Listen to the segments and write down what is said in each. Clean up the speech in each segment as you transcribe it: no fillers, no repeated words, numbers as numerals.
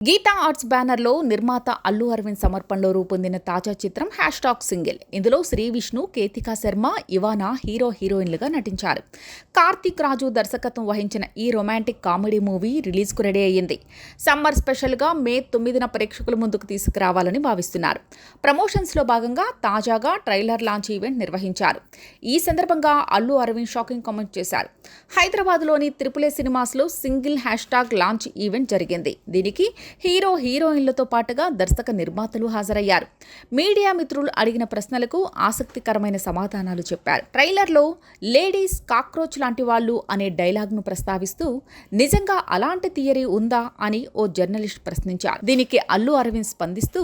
Gita arts బ్యానర్లో నిర్మాత అల్లు అరవింద్ సమర్పణలో రూపొందిన తాజా చిత్రం #సింగిల్. ఇందులో శ్రీ విష్ణు, కేతికా శర్మ, ఇవానా హీరోయిన్లుగా నటించారు. కార్తీక్ రాజు దర్శకత్వం వహించిన ఈ రొమాంటిక్ కామెడీ మూవీ రిలీజ్కు రెడీ అయ్యింది. సమ్మర్ స్పెషల్గా మే 9న ప్రేక్షకుల ముందుకు తీసుకురావాలని భావిస్తున్నారు. ప్రమోషన్స్లో భాగంగా తాజాగా ట్రైలర్ లాంచ్ ఈవెంట్ నిర్వహించారు. ఈ సందర్భంగా అల్లు అరవింద్ షాకింగ్ కామెంట్ చేశారు. హైదరాబాద్లోని త్రిపులే సినిమాస్లో సింగిల్ #లాంచ్ ఈవెంట్ జరిగింది. దీనికి హీరోయిన్లతో పాటుగా దర్శక నిర్మాతలు హాజరయ్యారు. మీడియా మిత్రులు అడిగిన ప్రశ్నలకు ఆసక్తికరమైన సమాధానాలు చెప్పారు. ట్రైలర్లో లేడీస్ కాక్రోచ్ లాంటి వాళ్ళు అనే డైలాగ్ను ప్రస్తావిస్తూ నిజంగా అలాంటి థియరీ ఉందా అని ఓ జర్నలిస్ట్ ప్రశ్నించారు. దీనికి అల్లు అరవింద్ స్పందిస్తూ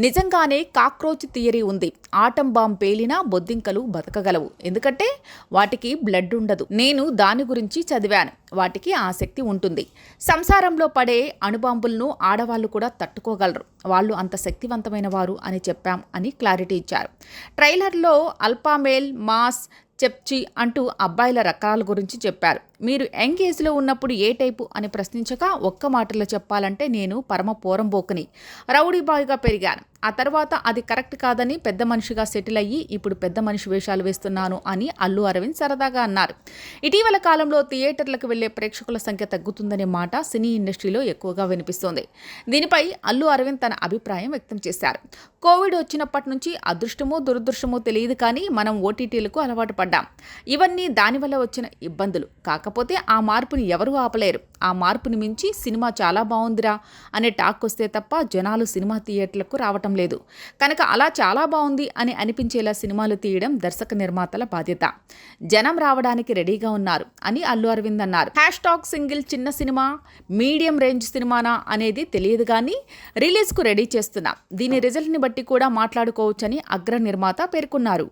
నిజంగానే కాక్రోచ్ థియరీ ఉంది. ఆటం బాంబ్ పేలినా బొద్దింకలు బతకగలవు, ఎందుకంటే వాటికి బ్లడ్ ఉండదు. నేను దాని గురించి చదివాను. వాటికి ఆసక్తి ఉంటుంది. సంసారంలో పడే అణుబాంబులను ఆడవాళ్ళు కూడా తట్టుకోగలరు. వాళ్ళు అంత శక్తివంతమైన వారు అని చెప్పాం అని క్లారిటీ ఇచ్చారు. ట్రైలర్లో అల్పామేల్, మాస్, చెప్చి అంటూ అబ్బాయిల రకాల గురించి చెప్పారు. మీరు యంగ్ ఏజ్లో ఉన్నప్పుడు ఏ టైపు అని ప్రశ్నించగా ఒక్క మాటలో చెప్పాలంటే నేను పరమ పోరంబోకుని, రౌడీ బాయ్గా పెరిగాను. ఆ తర్వాత అది కరెక్ట్ కాదని పెద్ద మనిషిగా సెటిల్ అయ్యి ఇప్పుడు పెద్ద మనిషి వేషాలు వేస్తున్నాను అని అల్లు అరవింద్ సరదాగా అన్నారు. ఇటీవల కాలంలో థియేటర్లకు వెళ్లే ప్రేక్షకుల సంఖ్య తగ్గుతుందనే మాట సినీ ఇండస్ట్రీలో ఎక్కువగా వినిపిస్తోంది. దీనిపై అల్లు అరవింద్ తన అభిప్రాయం వ్యక్తం చేశారు. కోవిడ్ వచ్చినప్పటి నుంచి అదృష్టమో దురదృష్టమో తెలియదు, కానీ మనం ఓటీటీలకు అలవాటు పడ్డాం. ఇవన్నీ దానివల్ల వచ్చిన ఇబ్బందులు. కాకపోతే ఆ మార్పుని ఎవరూ ఆపలేరు. ఆ మార్పుని మించి సినిమా చాలా బాగుందిరా అనే టాక్ వస్తే తప్ప జనాలు సినిమా థియేటర్లకు రావటం లేదు. కనుక అలా చాలా బాగుంది అని అనిపించేలా సినిమాలు తీయడం దర్శక నిర్మాతల బాధ్యత. జనం రావడానికి రెడీగా ఉన్నారు అని అల్లు అరవింద్ అన్నారు. #సింగిల్ చిన్న సినిమా, మీడియం రేంజ్ సినిమానా అనేది తెలియదు, కానీ రిలీజ్కు రెడీ చేస్తున్నాం. దీని రిజల్ట్ని బట్టి కూడా మాట్లాడుకోవచ్చని అగ్ర నిర్మాత పేర్కొన్నారు.